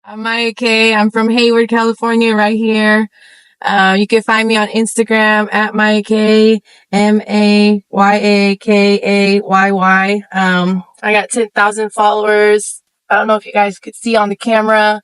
I'm Maya K. I'm from Hayward, California, right here. You can find me on Instagram at Maya K, MAYAKAYY. I got 10,000 followers. I don't know if you guys could see on the camera.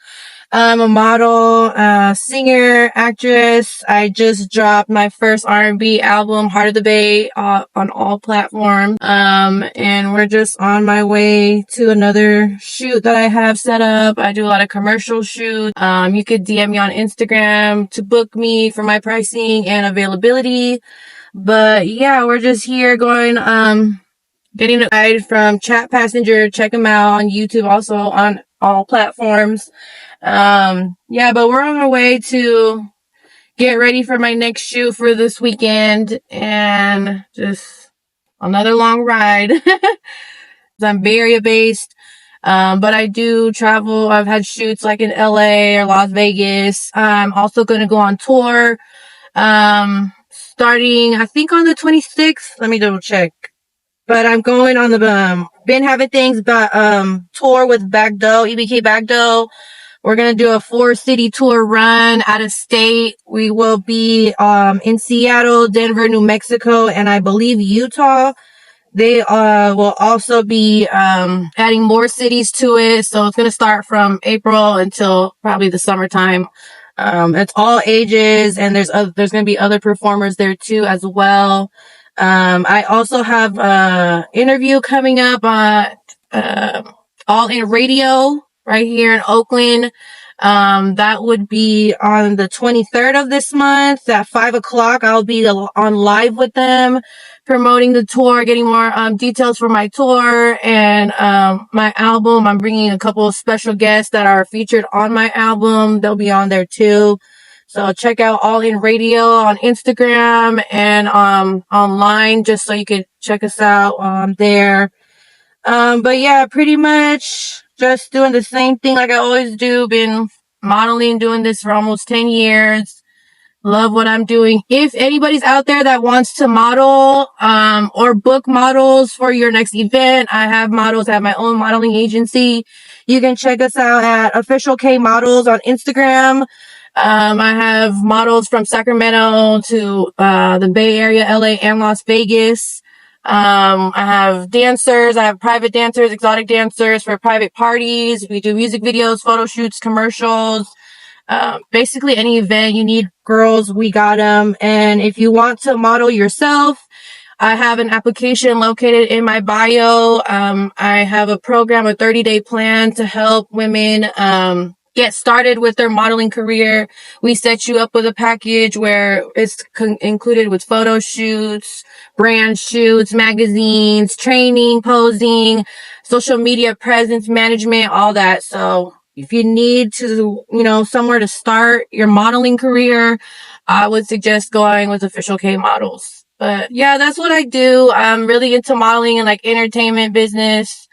I'm a model, singer, actress. I just dropped my first R&B album, Heart of the Bay, on all platforms. And we're just on my way to another shoot that I have set up. I do a lot of commercial shoots. You could DM me on Instagram to book me for my pricing and availability. But yeah, we're just here going, getting a ride from Chat Passenger. Check them out on YouTube, also on all platforms. Yeah, but we're on our way to get ready for my next shoot for this weekend and just another long ride. I'm Bay Area based. But I do travel. I've had shoots like in LA or Las Vegas. I'm also going to go on tour, starting, I think on the 26th. Let me double check. But I'm going on the, Been Having Things, tour with Bagdo, EBK Bagdo. We're going to do a 4-city tour run out of state. We will be, in Seattle, Denver, New Mexico, and I believe Utah. They, will also be, adding more cities to it. So it's going to start from April until probably the summertime. It's all ages, and there's going to be other performers there too as well. I also have a interview coming up on, All In Radio right here in Oakland. That would be on the 23rd of this month at 5:00. I'll be on live with them, promoting the tour, getting more, details for my tour and, my album. I'm bringing a couple of special guests that are featured on my album. They'll be on there too. So check out All In Radio on Instagram and, online, just so you could check us out, there. But yeah, pretty much just doing the same thing like I always do. Been modeling, doing this for almost 10 years. Love what I'm doing. If anybody's out there that wants to model, or book models for your next event, I have models at my own modeling agency. You can check us out at Official K Models on Instagram. I have models from Sacramento to, the Bay Area, LA, and Las Vegas. I have dancers. I have private dancers, exotic dancers for private parties. We do music videos, photo shoots, commercials. Basically any event you need girls, we got them. And if you want to model yourself, I have an application located in my bio. I have a program, a 30-day plan to help women, get started with their modeling career. We set you up with a package where it's included with photo shoots, brand shoots, magazines, training, posing, social media presence management, all that. So if you need to, somewhere to start your modeling career, I would suggest going with Official K Models. But yeah, that's what I do. I'm really into modeling and like entertainment business,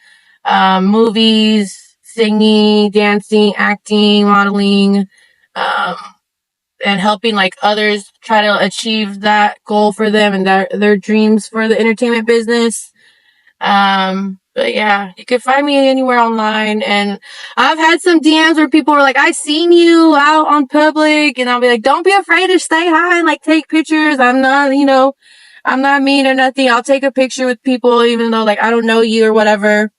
movies, singing, dancing, acting, modeling, and helping like others try to achieve that goal for them and their dreams for the entertainment business. But yeah, you can find me anywhere online, and I've had some DMs where people are like, I seen you out on public, and I'll be like, don't be afraid to stay high and like take pictures. I'm not mean or nothing. I'll take a picture with people even though like I don't know you or whatever.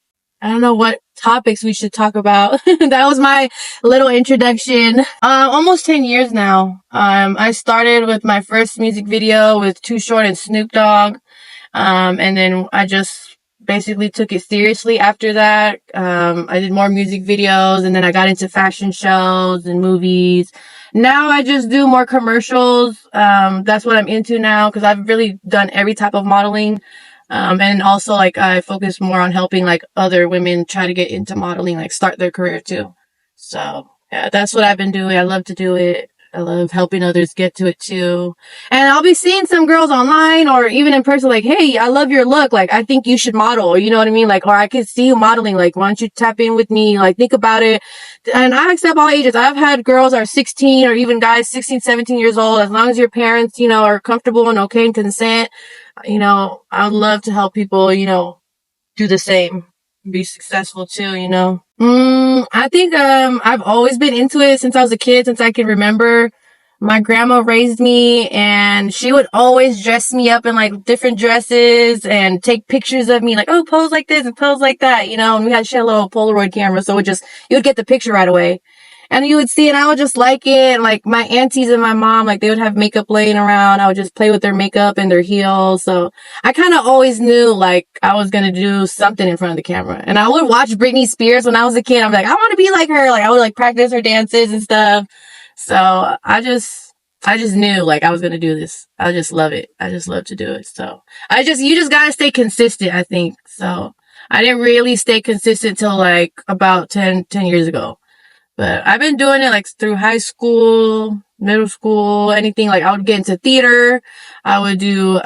I don't know what topics we should talk about. That was my little introduction. Almost 10 years now. I started with my first music video with Too Short and Snoop Dogg. And then I just basically took it seriously after that. I did more music videos, and then I got into fashion shows and movies. Now I just do more commercials. That's what I'm into now, because I've really done every type of modeling. And also like I focus more on helping like other women try to get into modeling, like start their career too. So yeah, that's what I've been doing. I love to do it. I love helping others get to it too. And I'll be seeing some girls online or even in person like, hey, I love your look. Like, I think you should model, or you know what I mean? Like, or I could see you modeling. Like, why don't you tap in with me? Like, think about it. And I accept all ages. I've had girls are 16 or even guys 16, 17 years old. As long as your parents, are comfortable and okay and consent, I would love to help people, do the same. be successful too, you know. I think I've always been into it since I was a kid, since I can remember. My grandma raised me and she would always dress me up in like different dresses and take pictures of me like, oh, pose like this and pose like that, you know, and she had a little Polaroid camera, so you would get the picture right away. And you would see, and I would just like it. Like my aunties and my mom, like they would have makeup laying around. I would just play with their makeup and their heels. So I kind of always knew like I was going to do something in front of the camera. And I would watch Britney Spears when I was a kid. I'm like, I want to be like her. Like I would like practice her dances and stuff. So I just knew like I was going to do this. I just love it. I just love to do it. So you just got to stay consistent, I think. So I didn't really stay consistent till like about 10 years ago. But I've been doing it like through high school, middle school, anything. Like I would get into theater. I would do,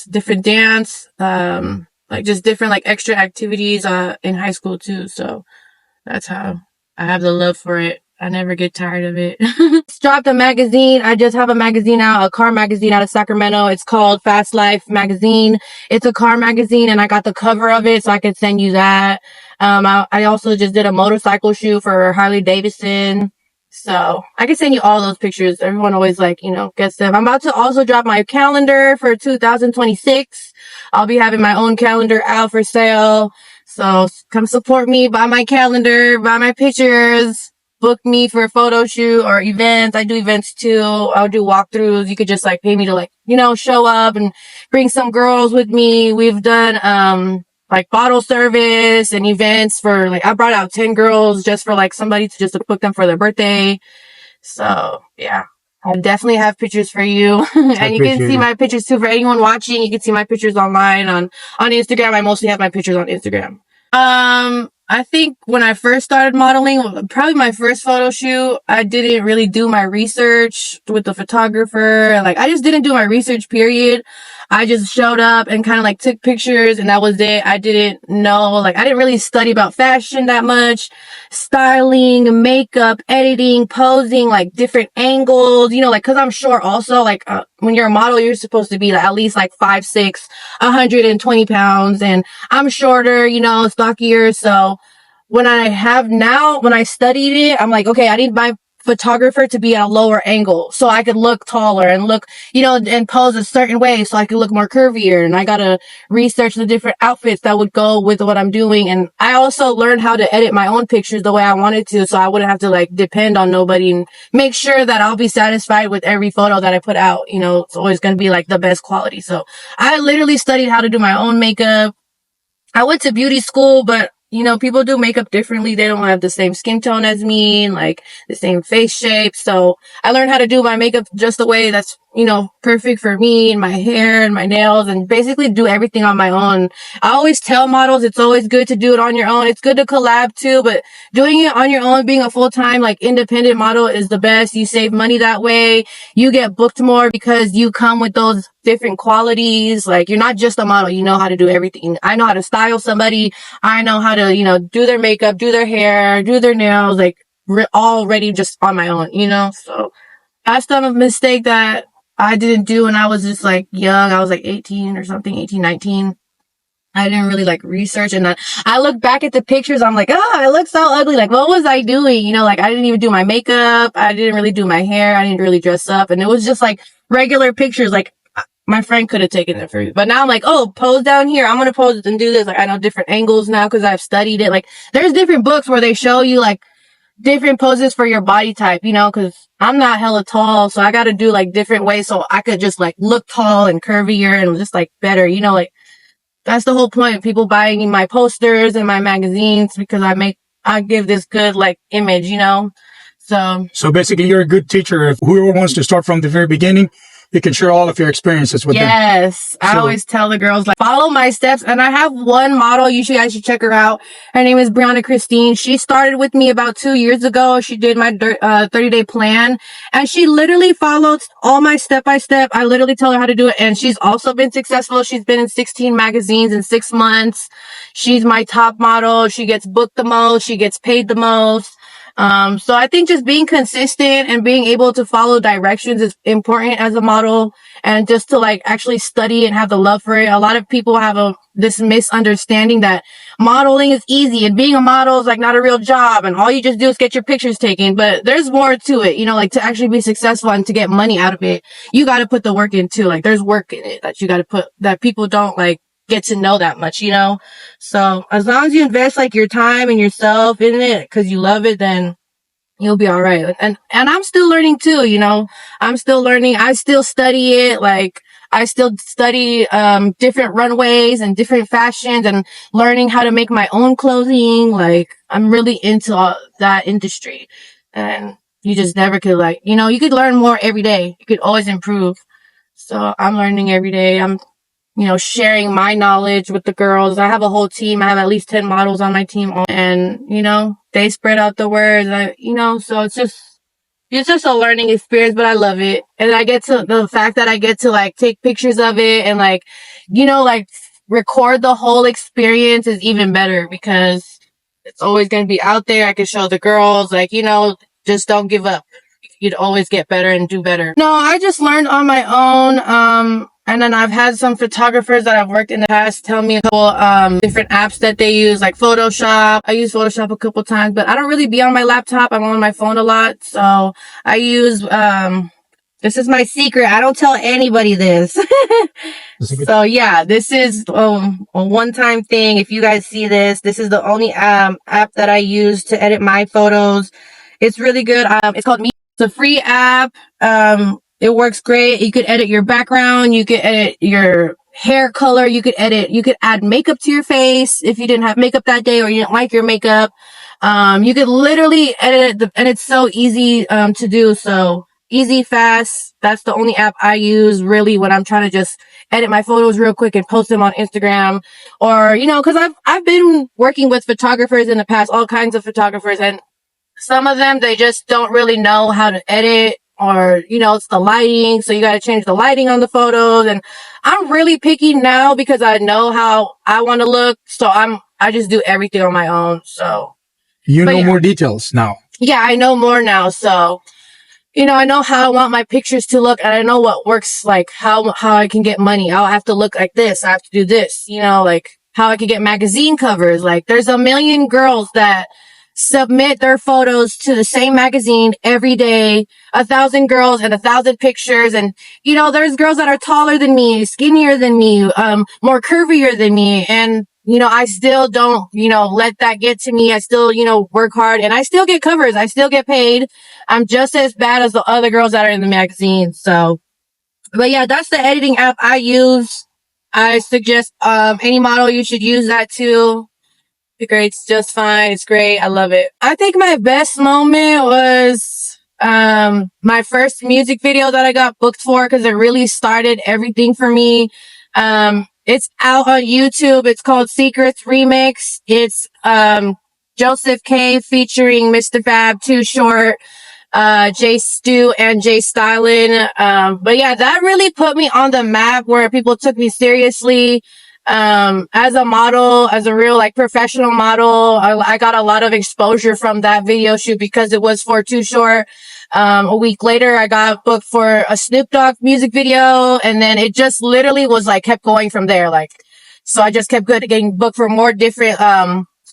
different dance, like just different like extra activities, in high school too. So that's how I have the love for it. I never get tired of it. Dropped a magazine. I just have a magazine out, a car magazine out of Sacramento. It's called Fast Life Magazine. It's a car magazine and I got the cover of it so I could send you that. I also just did a motorcycle shoot for Harley Davidson. So I can send you all those pictures. Everyone always like, you know, gets them. I'm about to also drop my calendar for 2026. I'll be having my own calendar out for sale. So come support me, buy my calendar, buy my pictures, book me for a photo shoot or events. I do events too. I'll do walkthroughs. You could just like pay me to like, you know, show up and bring some girls with me. We've done, like bottle service and events for like, I brought out 10 girls just for like somebody to just book them for their birthday. So yeah, I definitely have pictures for you. And you can see my pictures too. For anyone watching, you can see my pictures online on Instagram. I mostly have my pictures on Instagram. I think when I first started modeling, probably my first photo shoot, I didn't really do my research with the photographer. Like, I just didn't do my research, period. I just showed up and kind of like took pictures and that was it. I didn't know, like, I didn't really study about fashion that much, styling, makeup, editing, posing, like different angles, you know, like, cause I'm short also, like, when you're a model, you're supposed to be like, at least like 5'6", 120 pounds. And I'm shorter, you know, stockier. So when I studied it, I'm like, okay, I need my photographer to be at a lower angle so I could look taller and look, you know, and pose a certain way so I could look more curvier. And I gotta research the different outfits that would go with what I'm doing. And I also learned how to edit my own pictures the way I wanted to, so I wouldn't have to like depend on nobody, and make sure that I'll be satisfied with every photo that I put out. You know, it's always gonna be like the best quality. So I literally studied how to do my own makeup. I went to beauty school, but you know, people do makeup differently. They don't have the same skin tone as me, and like the same face shape. So I learned how to do my makeup just the way that's, you know, perfect for me, and my hair and my nails, and basically do everything on my own. I always tell models it's always good to do it on your own. It's good to collab too, but doing it on your own, being a full-time like independent model is the best. You save money that way. You get booked more because you come with those different qualities. Like, you're not just a model, you know how to do everything. I know how to style somebody. I know how to, you know, do their makeup, do their hair, do their nails, like already just on my own, you know? So that's the mistake that I didn't do when I was just like young. I was like 18 or something, 18, 19. I didn't really like research, and I look back at the pictures. I'm like, oh, I look so ugly. Like, what was I doing? You know, like I didn't even do my makeup. I didn't really do my hair. I didn't really dress up. And it was just like regular pictures. Like my friend could have taken it for me. But now I'm like, oh, pose down here. I'm going to pose and do this. Like, I know different angles now because I've studied it. Like, there's different books where they show you like different poses for your body type, you know, because I'm not hella tall. So I got to do like different ways so I could just like look tall and curvier and just like better, you know, like that's the whole point of people buying my posters and my magazines, because I give this good like image, you know. So basically you're a good teacher. If whoever wants to start from the very beginning, you can share all of your experiences with them. Yes. I always tell the girls, like, follow my steps. And I have one model. You should check her out. Her name is Brianna Christine. She started with me about 2 years ago. She did my 30-day plan, and she literally followed all my step by step. I literally tell her how to do it. And she's also been successful. She's been in 16 magazines in 6 months. She's my top model. She gets booked the most. She gets paid the most. So I think just being consistent and being able to follow directions is important as a model, and just to like actually study and have the love for it. A lot of people have this misunderstanding that modeling is easy and being a model is like not a real job and all you just do is get your pictures taken. But there's more to it, you know, like to actually be successful and to get money out of it, you got to put the work in too. Like there's work in it that you got to put that people don't like get to know that much, you know? So as long as you invest like your time and yourself in it because you love it, then you'll be all right. And I'm still learning too, you know? I'm still learning. I still study it. Like I still study different runways and different fashions and learning how to make my own clothing. Like I'm really into that industry. And you just never could like, you know, you could learn more every day. You could always improve. So I'm learning every day. I'm, you know, sharing my knowledge with the girls. I have a whole team. I have at least 10 models on my team. And, you know, they spread out the word, you know, so it's just a learning experience, but I love it. And I get to the fact that I get to like take pictures of it and like, you know, like record the whole experience is even better because it's always going to be out there. I can show the girls, like, you know, just don't give up. You'd always get better and do better. No, I just learned on my own. And then I've had some photographers that I've worked in the past tell me a couple different apps that they use, like Photoshop. I use Photoshop a couple times, but I don't really be on my laptop. I'm on my phone a lot. So I use this is my secret. I don't tell anybody this. So yeah, this is a one-time thing. If you guys see this, this is the only app that I use to edit my photos. It's really good. It's called Me. It's a free app. It works great. You could edit your background. You could edit your hair color. You could add makeup to your face if you didn't have makeup that day or you didn't like your makeup. You could literally edit it, and it's so easy to do. So easy, fast. That's the only app I use really when I'm trying to just edit my photos real quick and post them on Instagram, or, you know, cause I've been working with photographers in the past, all kinds of photographers, and some of them, they just don't really know how to edit, or, you know, it's the lighting. So you got to change the lighting on the photos. And I'm really picky now because I know how I want to look. So I just do everything on my own. So you know more details now. Yeah, I know more now. So, you know, I know how I want my pictures to look, and I know what works, like how I can get money. I'll have to look like this. I have to do this, you know, like how I can get magazine covers. Like there's a million girls that submit their photos to the same magazine every day, 1,000 girls and 1,000 pictures. And, you know, there's girls that are taller than me, skinnier than me, more curvier than me. And, you know, I still don't, you know, let that get to me. I still, you know, work hard and I still get covers. I still get paid. I'm just as bad as the other girls that are in the magazine. So, but yeah, that's the editing app I use. I suggest, any model, you should use that too. It's just fine. It's great. I love it. I think my best moment was my first music video that I got booked for, because it really started everything for me. It's out on YouTube. It's called Secrets Remix. It's Joseph K featuring Mr. Fab, Too Short, Jay Stu, and Jay Stylin. But yeah, that really put me on the map where people took me seriously. As a model, as a real like professional model, I got a lot of exposure from that video shoot because it was for Too Short. A week later, I got booked for a Snoop Dogg music video, and then it just literally was like kept going from there. Like, so I just kept getting booked for more different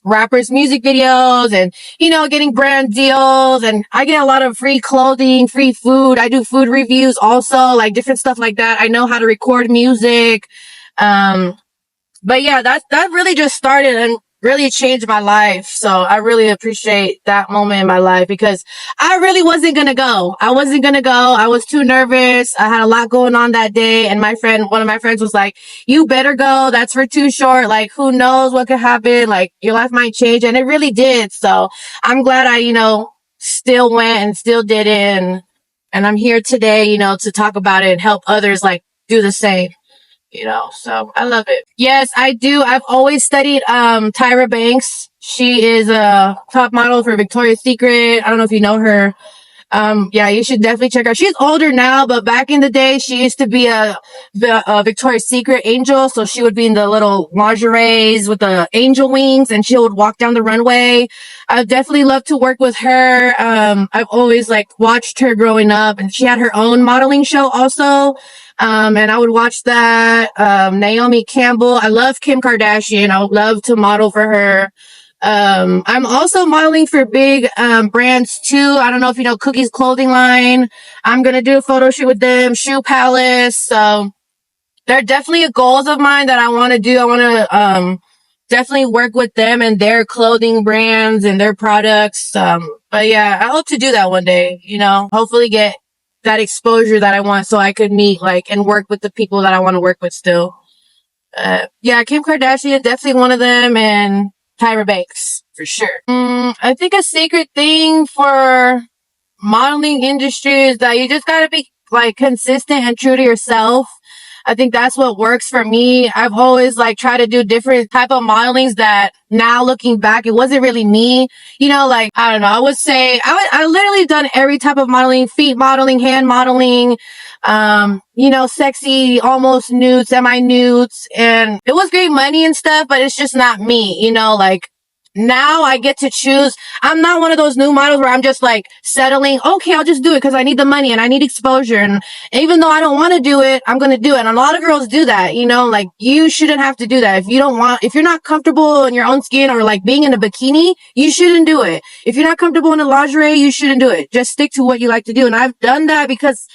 rappers' music videos, and, you know, getting brand deals, and I get a lot of free clothing, free food. I do food reviews also, like different stuff like that. I know how to record music. But yeah, that really just started and really changed my life. So I really appreciate that moment in my life, because I really wasn't going to go. I wasn't going to go. I was too nervous. I had a lot going on that day. And one of my friends was like, you better go. That's for Too Short. Like, who knows what could happen? Like, your life might change. And it really did. So I'm glad I, you know, still went and still did it. And I'm here today, you know, to talk about it and help others like do the same. You know, so I love it. Yes, I do. I've always studied Tyra Banks. She is a top model for Victoria's Secret. I don't know if you know her. Yeah, you should definitely check her. She's older now, but back in the day, she used to be a Victoria's Secret angel. So she would be in the little lingeries with the angel wings, and she would walk down the runway. I definitely love to work with her. I've always like watched her growing up, and she had her own modeling show also. And I would watch that. Naomi Campbell. I love Kim Kardashian. I would love to model for her. I'm also modeling for big, brands too. I don't know if you know Cookies Clothing Line. I'm going to do a photo shoot with them, Shoe Palace. So they're definitely goals of mine that I want to do. I want to, definitely work with them and their clothing brands and their products. But yeah, I hope to do that one day, hopefully get that exposure that I want so I could meet and work with the people that I want to work with still. Yeah, Kim Kardashian, definitely one of them, and Tyra Banks, for sure. I think a secret thing for modeling industry is that you just gotta be consistent and true to yourself. I think that's what works for me. I've always tried to do different type of modelings that now looking back, it wasn't really me. I don't know. I would say I literally done every type of modeling, feet modeling, hand modeling, sexy, almost nude, semi nudes. And it was great money and stuff, but it's just not me, now I get to choose. I'm not one of those new models where I'm just settling. Okay, I'll just do it because I need the money and I need exposure. And even though I don't want to do it, I'm going to do it. And a lot of girls do that, you shouldn't have to do that. If you're not comfortable in your own skin or being in a bikini, you shouldn't do it. If you're not comfortable in a lingerie, you shouldn't do it. Just stick to what you like to do. And I've done that because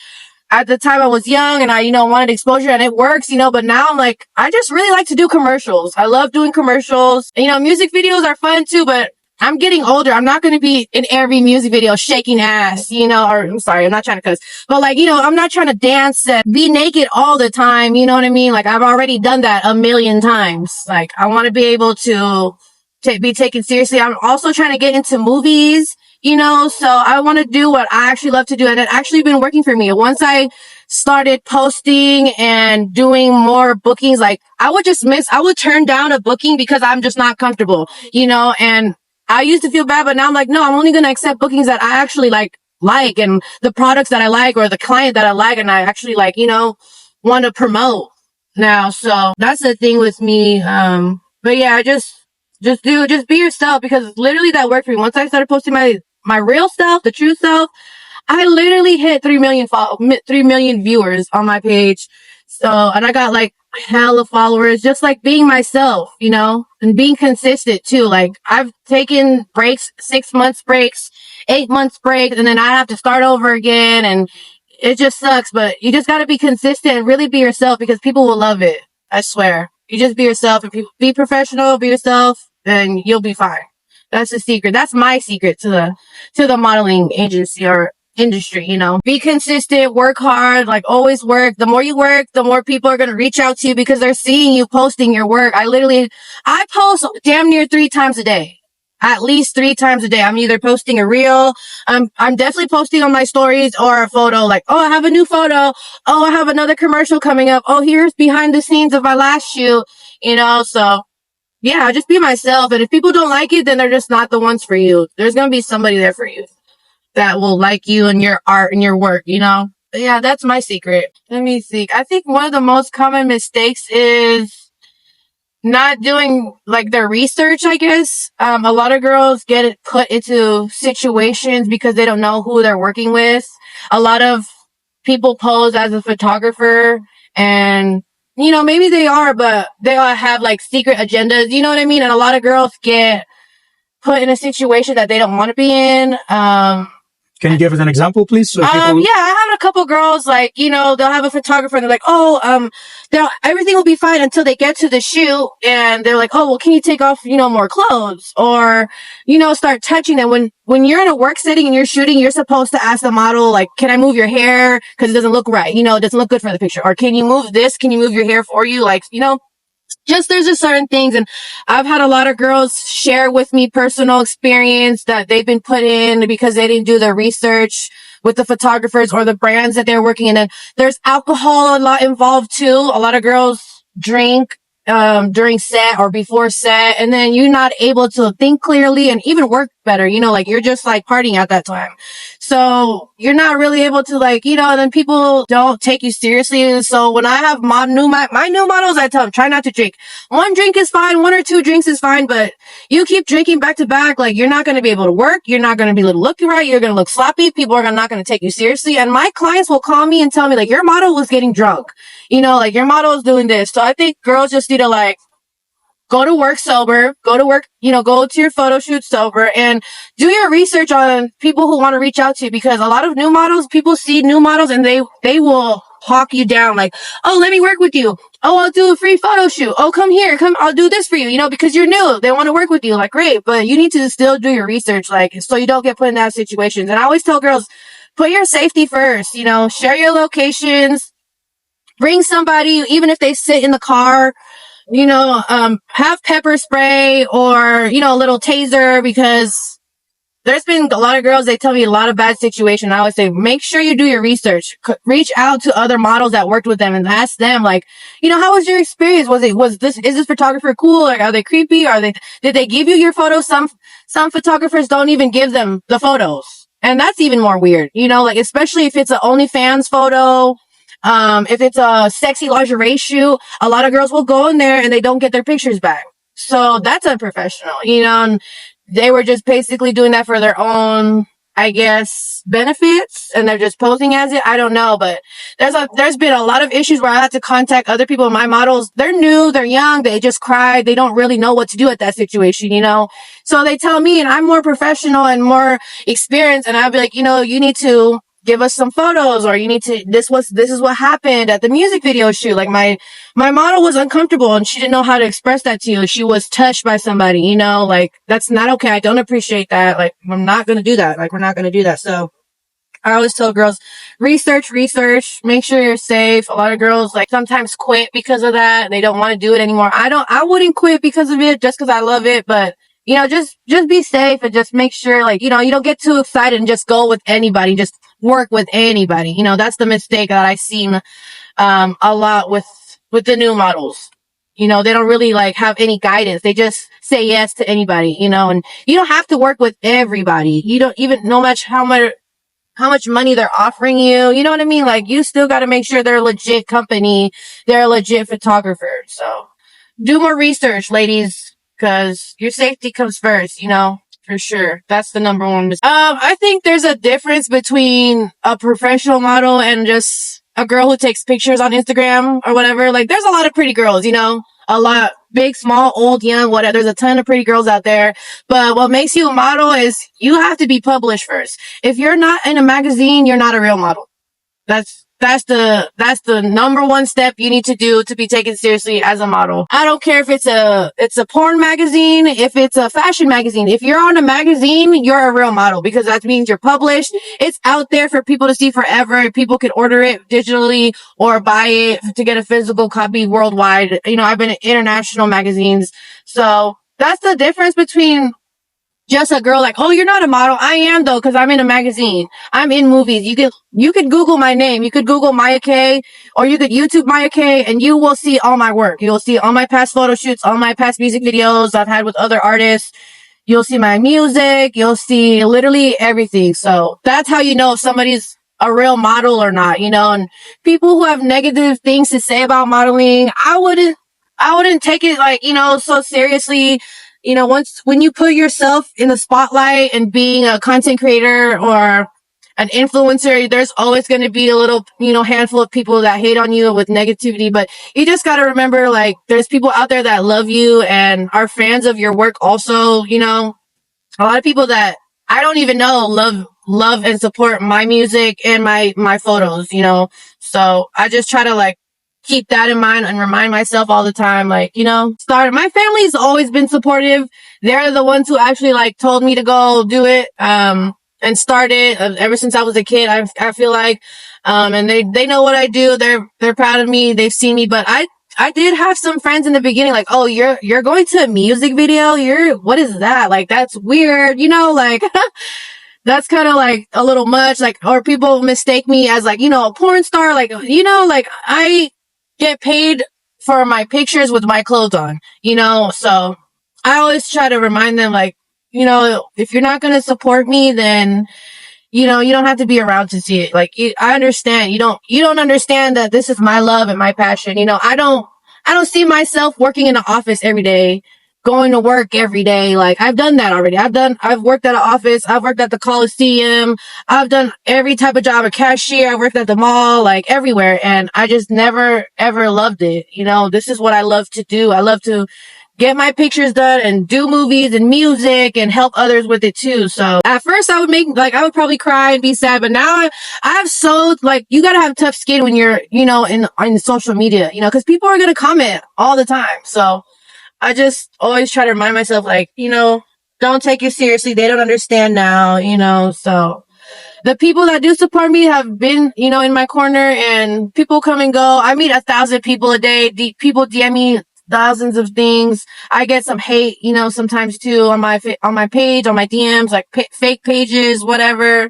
at the time I was young and I, wanted exposure and it works, but now I'm I just really like to do commercials. I love doing commercials. And, music videos are fun too, but I'm getting older. I'm not going to be in every music video shaking ass, or I'm sorry, I'm not trying to cuss, but I'm not trying to dance and be naked all the time. You know what I mean? I've already done that a million times. I want to be able to be taken seriously. I'm also trying to get into movies. So I want to do what I actually love to do. And it actually been working for me. Once I started posting and doing more bookings, I would turn down a booking because I'm just not comfortable, and I used to feel bad, but now I'm no, I'm only going to accept bookings that I actually like and the products that I like or the client that I like. And I actually want to promote now. So that's the thing with me. But yeah, just be yourself because literally that worked for me. Once I started posting my real self, the true self, I literally hit 3 million viewers on my page. So, and I got hella followers, just being myself, and being consistent too. I've taken breaks, 6 months breaks, 8 months breaks, and then I have to start over again. And it just sucks, but you just got to be consistent and really be yourself because people will love it. I swear. You just be yourself and be professional, be yourself, and you'll be fine. That's the secret. That's my secret to the modeling agency or industry, Be consistent, work hard, always work. The more you work, the more people are going to reach out to you because they're seeing you posting your work. I post damn near 3 times a day. At least 3 times a day. I'm either posting a reel. I'm definitely posting on my stories or a photo oh, I have a new photo. Oh, I have another commercial coming up. Oh, here's behind the scenes of my last shoot, so yeah, just be myself. And if people don't like it, then they're just not the ones for you. There's going to be somebody there for you that will like you and your art and your work, But yeah, that's my secret. Let me think. I think one of the most common mistakes is not doing their research, I guess. A lot of girls get put into situations because they don't know who they're working with. A lot of people pose as a photographer and maybe they are, but they all have secret agendas, you know what I mean? And a lot of girls get put in a situation that they don't want to be in. Can you give us an example, please? So yeah, I have a couple girls, they'll have a photographer and they're everything will be fine until they get to the shoot and they're oh, well, can you take off, more clothes or, start touching them. When you're in a work setting and you're shooting, you're supposed to ask the model, can I move your hair? Cause it doesn't look right. It doesn't look good for the picture. Or can you move this? Can you move your hair for you? There's just certain things. And I've had a lot of girls share with me personal experience that they've been put in because they didn't do their research with the photographers or the brands that they're working in. And there's alcohol a lot involved too. A lot of girls drink, during set or before set. And then you're not able to think clearly and even work better. You know, like you're just like partying at that time. So you're not really able to like, you know, and then people don't take you seriously. So when I have my new models, I tell them, try not to drink. One drink is fine. 1 or 2 drinks is fine. But you keep drinking back to back, like you're not going to be able to work. You're not going to be able to look right. You're going to look sloppy. People are not going to take you seriously. And my clients will call me and tell me like, your model was getting drunk. You know, like your model is doing this. So I think girls just need to like, go to work sober, go to work, you know, go to your photo shoot sober and do your research on people who want to reach out to you, because a lot of new models, people see new models and they will hawk you down like, oh, let me work with you. Oh, I'll do a free photo shoot. Oh, come here. Come, I'll do this for you, you know, because you're new. They want to work with you. Like, great. But you need to still do your research, like, so you don't get put in that situation. And I always tell girls, put your safety first, you know, share your locations, bring somebody, even if they sit in the car, you know, have pepper spray or, you know, a little taser, because there's been a lot of girls, they tell me a lot of bad situations. I always say, make sure you do your research. Reach out to other models that worked with them and ask them, like, you know, how was your experience? Is this photographer cool? Like, are they creepy? Did they give you your photos? Some photographers don't even give them the photos. And that's even more weird, you know, like, especially if it's an OnlyFans photo. If it's a sexy lingerie shoot, a lot of girls will go in there and they don't get their pictures back. So that's unprofessional, you know, and they were just basically doing that for their own, I guess, benefits, and they're just posing as it. I don't know, but there's been a lot of issues where I had to contact other people. My models, they're new, they're young, they just cried. They don't really know what to do at that situation, you know? So they tell me, and I'm more professional and more experienced, and I'll be like, you know, you need to give us some photos, or you need to, this is what happened at the music video shoot. Like my model was uncomfortable and she didn't know how to express that to you. She was touched by somebody, you know, like that's not okay. I don't appreciate that. Like, I'm not going to do that. Like, we're not going to do that. So I always tell girls, research, make sure you're safe. A lot of girls like sometimes quit because of that. They don't want to do it anymore. I wouldn't quit because of it, just because I love it, but you know, just be safe and just make sure, like, you know, you don't get too excited and just go with anybody, just work with anybody. You know, that's the mistake that I've seen, a lot with the new models. You know, they don't really like have any guidance. They just say yes to anybody, you know, and you don't have to work with everybody. You don't even know how much money they're offering you. You know what I mean? Like, you still got to make sure they're a legit company. They're a legit photographer. So do more research, ladies, because your safety comes first, you know, for sure. That's the number one. I think there's a difference between a professional model and just a girl who takes pictures on Instagram or whatever. Like, there's a lot of pretty girls, you know, a lot, big, small, old, young, whatever. There's a ton of pretty girls out there. But what makes you a model is you have to be published first. If you're not in a magazine, you're not a real model. That's the number one step you need to do to be taken seriously as a model. I don't care if it's a porn magazine, if it's a fashion magazine. If you're on a magazine, you're a real model, because that means you're published. It's out there for people to see forever. People can order it digitally or buy it to get a physical copy worldwide. You know, I've been in international magazines. So that's the difference between just a girl like, oh, you're not a model. I am, though, because I'm in a magazine. I'm in movies. You could Google my name. You could Google Maya K, or you could YouTube Maya K, and you will see all my work. You'll see all my past photo shoots, all my past music videos I've had with other artists. You'll see my music. You'll see literally everything. So that's how you know if somebody's a real model or not, you know. And people who have negative things to say about modeling, I wouldn't take it like, you know, so seriously. You know, when you put yourself in the spotlight and being a content creator or an influencer, there's always going to be a little, you know, handful of people that hate on you with negativity. But you just got to remember, like, there's people out there that love you and are fans of your work also. You know, a lot of people that I don't even know love and support my music and my photos, you know. So I just try to like keep that in mind and remind myself all the time, like, you know, my family's always been supportive. They're the ones who actually like told me to go do it, and start it ever since I was a kid. I feel like, and they know what I do. They're proud of me. They've seen me, but I did have some friends in the beginning, like, oh, you're going to a music video? What is that? Like, that's weird, you know, like, that's kind of like a little much, like, or people mistake me as like, you know, a porn star, like, you know, like I get paid for my pictures with my clothes on, you know? So I always try to remind them, like, if you're not going to support me, then, you don't have to be around to see it. Like, I understand. You don't understand that this is my love and my passion. I don't see myself working in the office every day, going to work every day. Like, I've done that already. I've worked at an office. I've worked at the Coliseum. I've done every type of job, a cashier. I worked at the mall, like everywhere. And I just never, ever loved it. This is what I love to do. I love to get my pictures done and do movies and music and help others with it too. So at first I would probably cry and be sad, but now I have you gotta have tough skin when you're, in social media, cause people are gonna comment all the time. So I just always try to remind myself, don't take it seriously. They don't understand now, so the people that do support me have been, in my corner, and people come and go. I meet 1,000 people a day. People DM me thousands of things. I get some hate, sometimes too on my page, on my DMs, like fake pages, whatever.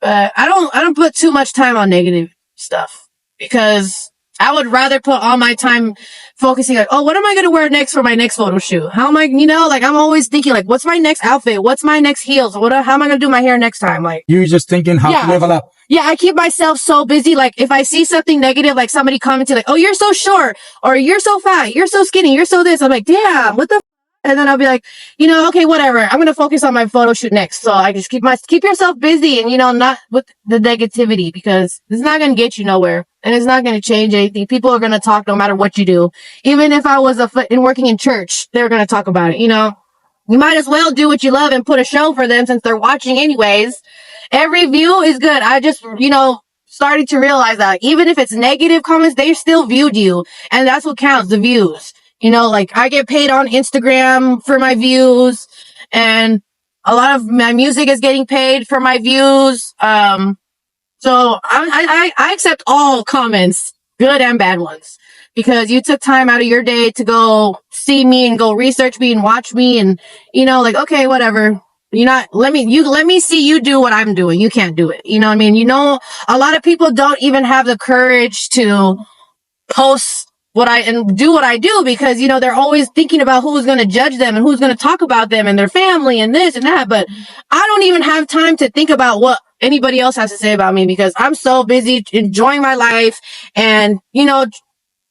But I don't put too much time on negative stuff, because I would rather put all my time focusing like, oh, what am I going to wear next for my next photo shoot? How am I, I'm always thinking like, what's my next outfit? What's my next heels? How am I going to do my hair next time? Like, You're just thinking how to level up. Yeah, I keep myself so busy. Like, if I see something negative, like somebody commented like, oh, you're so short, or you're so fat, you're so skinny, you're so this. I'm like, damn, what the and then I'll be like, okay, whatever. I'm going to focus on my photo shoot next. So I just keep yourself busy and, not with the negativity, because it's not going to get you nowhere, and it's not going to change anything. People are going to talk no matter what you do. Even if I was working in church, they're going to talk about it. You might as well do what you love and put a show for them, since they're watching anyways. Every view is good. I just, started to realize that even if it's negative comments, they still viewed you. And that's what counts, the views. I get paid on Instagram for my views, and a lot of my music is getting paid for my views. So I accept all comments, good and bad ones, because you took time out of your day to go see me and go research me and watch me, and, okay, whatever. Let me see you do what I'm doing. You can't do it. You know what I mean? A lot of people don't even have the courage to post and do what I do, because, they're always thinking about who's going to judge them and who's going to talk about them and their family and this and that. But I don't even have time to think about what anybody else has to say about me, because I'm so busy enjoying my life and,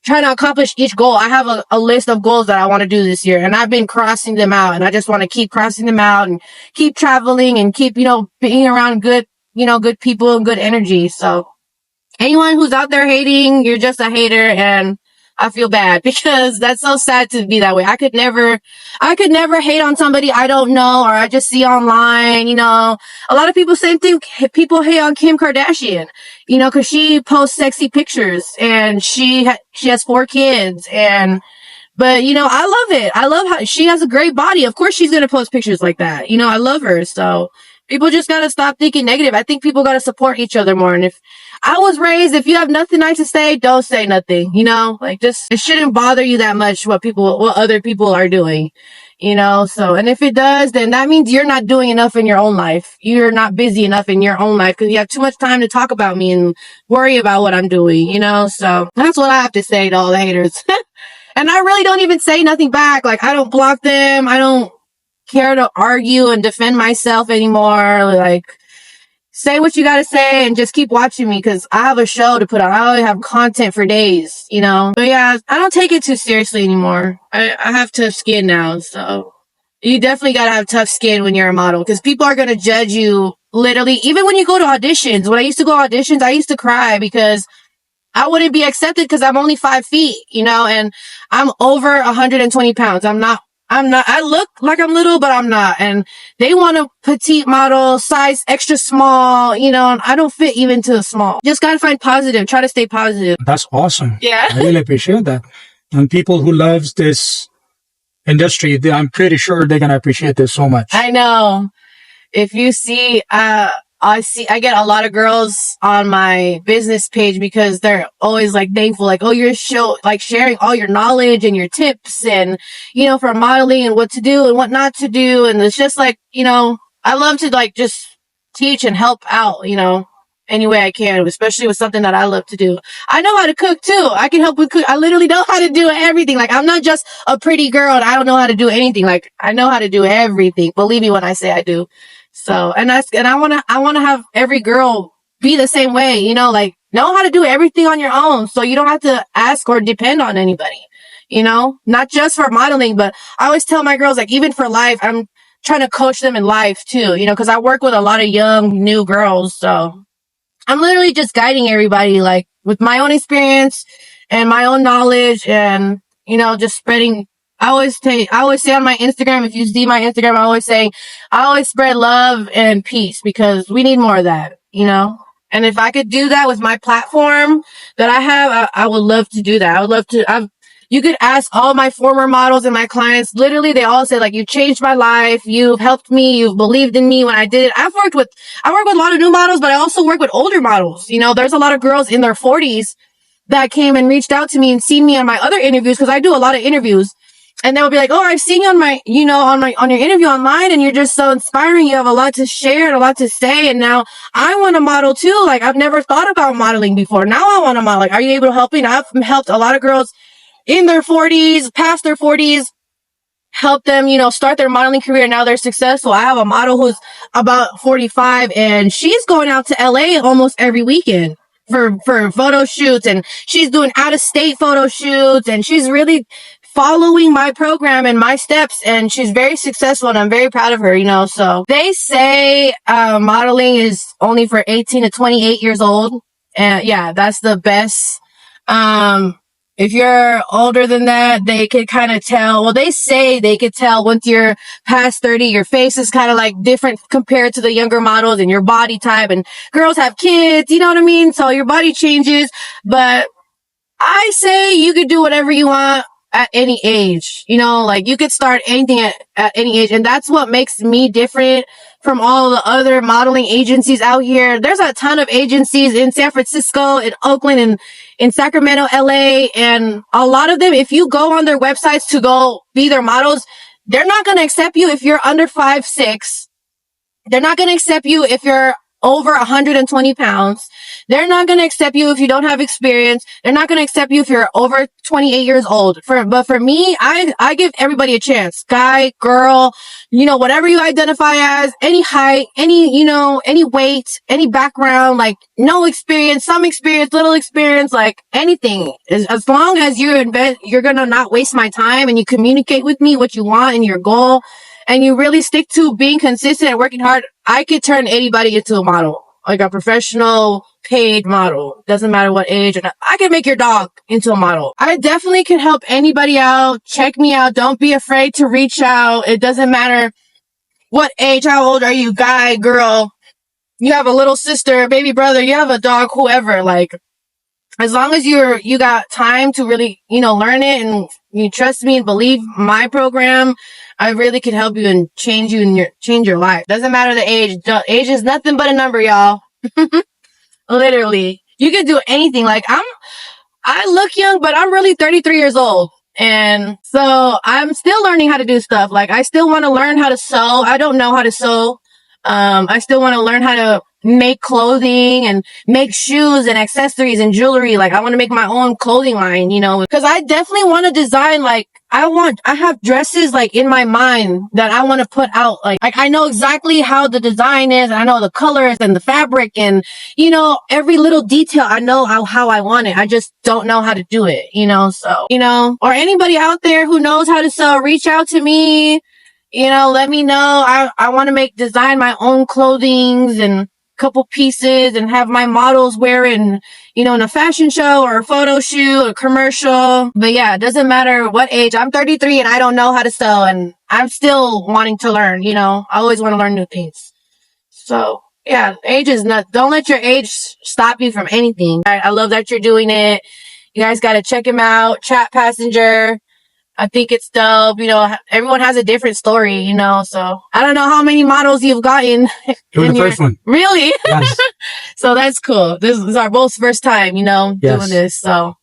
trying to accomplish each goal. I have a list of goals that I want to do this year, and I've been crossing them out, and I just want to keep crossing them out and keep traveling and keep, being around good people and good energy. So anyone who's out there hating, you're just a hater, and I feel bad, because that's so sad to be that way. I could never hate on somebody I don't know, or I just see online. A lot of people, same thing. People hate on Kim Kardashian, cause she posts sexy pictures, and she has 4 kids, but I love it. I love how she has a great body. Of course she's going to post pictures like that. I love her. So people just got to stop thinking negative. I think people got to support each other more. And if I was raised, if you have nothing nice to say, don't say nothing, it shouldn't bother you that much what other people are doing, so, and if it does, then that means you're not doing enough in your own life. You're not busy enough in your own life, because you have too much time to talk about me and worry about what I'm doing, so that's what I have to say to all the haters. And I really don't even say nothing back. Like, I don't block them. I don't care to argue and defend myself anymore. Like, say what you gotta say and just keep watching me, because I have a show to put on. I always have content for days, But yeah, I don't take it too seriously anymore. I have tough skin now, so you definitely gotta have tough skin when you're a model, because people are gonna judge you literally. Even when you go to auditions. When I used to go to auditions, I used to cry because I wouldn't be accepted, because I'm only 5 feet, and I'm over 120 pounds. I'm not, I look like I'm little, but I'm not. And they want a petite model, size extra small, and I don't fit even to a small. Just gotta find positive, try to stay positive. That's awesome. Yeah. I really appreciate that. And people who loves this industry, I'm pretty sure they're going to appreciate this so much. I know. If you see, I get a lot of girls on my business page, because they're always like thankful, like, oh, you're sharing all your knowledge and your tips and, for modeling and what to do and what not to do. And it's just like, I love to just teach and help out, any way I can, especially with something that I love to do. I know how to cook too. I can help with cook. I literally know how to do everything. Like, I'm not just a pretty girl and I don't know how to do anything. Like, I know how to do everything. Believe me when I say I do. So, and I want to have every girl be the same way, you know, like, know how to do everything on your own. So you don't have to ask or depend on anybody, you know, not just for modeling, but I always tell my girls, like, even for life, I'm trying to coach them in life too, you know, cause I work with a lot of young, new girls. So I'm literally just guiding everybody, like, with my own experience and my own knowledge and, you know, just spreading. I always say on my Instagram, if you see my Instagram, I always spread love and peace because we need more of that, you know? And if I could do that with my platform that I have, I would love to do that. I would love to. You could ask all my former models and my clients. Literally, they all said, like, you changed my life. You've helped me. You've believed in me when I did it. I work with a lot of new models, but I also work with older models. You know, there's a lot of girls in their 40s that came and reached out to me and seen me on my other interviews because I do a lot of interviews. And they would be like, oh, I've seen you on your interview online and you're just so inspiring. You have a lot to share and a lot to say. And now I want to model too. Like, I've never thought about modeling before. Now I want to model. Like, are you able to help me? And I've helped a lot of girls in their 40s, past their 40s, help them, you know, start their modeling career. Now they're successful. I have a model who's about 45 and she's going out to LA almost every weekend for photo shoots, and she's doing out of state photo shoots, and she's really following my program and my steps, and she's very successful, and I'm very proud of her, you know. So they say modeling is only for 18 to 28 years old, and yeah, that's the best. If you're older than that, they could kind of tell. Well, they say they could tell once you're past 30, your face is kind of like different compared to the younger models and your body type, and girls have kids, you know what I mean? So your body changes, but I say you could do whatever you want at any age, you know, like you could start anything at any age. And that's what makes me different from all the other modeling agencies out here. There's a ton of agencies in San Francisco, in Oakland, and in Sacramento, LA. And a lot of them, if you go on their websites to go be their models, they're not going to accept you if you're under 5'6". They're not going to accept you if you're over 120 pounds. They're not going to accept you if you don't have experience. They're not going to accept you if you're over 28 years old. But for me, I give everybody a chance. Guy, girl, you know, whatever you identify as, any height, any weight, any background, like no experience, some experience, little experience, like anything. As long as you're going to not waste my time and you communicate with me what you want and your goal, and you really stick to being consistent and working hard, I could turn anybody into a model, like a professional paid model. Doesn't matter what age. I can make your dog into a model. I definitely can help anybody out. Check me out. Don't be afraid to reach out. It doesn't matter what age, how old are you, guy, girl. You have a little sister, baby brother, you have a dog, whoever. Like, as long as you got time to really, you know, learn it and you trust me and believe my program, I really can help you and change your life. Doesn't matter the age. Age is nothing but a number, y'all. Literally. You can do anything. Like, I look young, but I'm really 33 years old. And so I'm still learning how to do stuff. Like, I still want to learn how to sew. I don't know how to sew. I still want to learn how to make clothing and make shoes and accessories and jewelry. Like, I want to make my own clothing line, you know, because I definitely want to design, like, I have dresses like in my mind that I want to put out. Like I know exactly how the design is. I know the colors and the fabric and, you know, every little detail. I know how I want it. I just don't know how to do it, you know? So, you know, or anybody out there who knows how to sew, reach out to me, you know, let me know. I want to design my own clothings and couple pieces and have my models wear in, you know, in a fashion show or a photo shoot, a commercial. But yeah, it doesn't matter what age. I'm 33 and I don't know how to sew, and I'm still wanting to learn, you know. I always want to learn new things. So yeah, age is not, don't let your age stop you from anything. I love that you're doing it. You guys got to check him out. Chat Passenger. I think it's dope. You know, everyone has a different story, you know, so I don't know how many models you've gotten. You're the first one. Really? Yes. So that's cool. This is our both first time, you know, doing this. So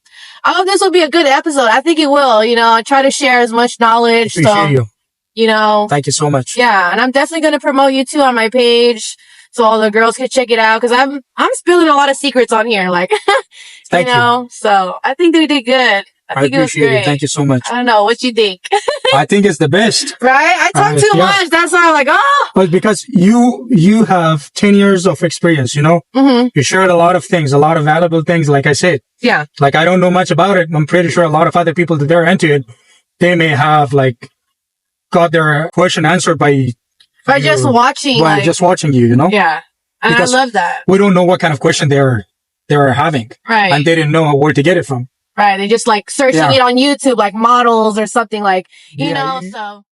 I hope this will be a good episode. I think it will, you know. I try to share as much knowledge. Appreciate you. You know. Thank you so much. Yeah. And I'm definitely going to promote you too on my page. so all the girls can check it out. Cause I'm spilling a lot of secrets on here, like, Thank you. so I think they did good. I think it was appreciate great. it. Thank you so much. I don't know. What you think? I think it's the best. Right? I talk too yeah. much. That's why I'm like, oh. But because you have 10 years of experience, you know, you shared a lot of things, a lot of valuable things. Like I said, Yeah. like I don't know much about it. I'm pretty sure a lot of other people that they're into it, they may have like got their question answered by Just watching. by Like, just watching you, you know? yeah. And Because I love that. we don't know what kind of question they're having. Right. And they didn't know where to get it from. Right. They just like searching Yeah. it on YouTube, like models or something like, you Yeah. know, so.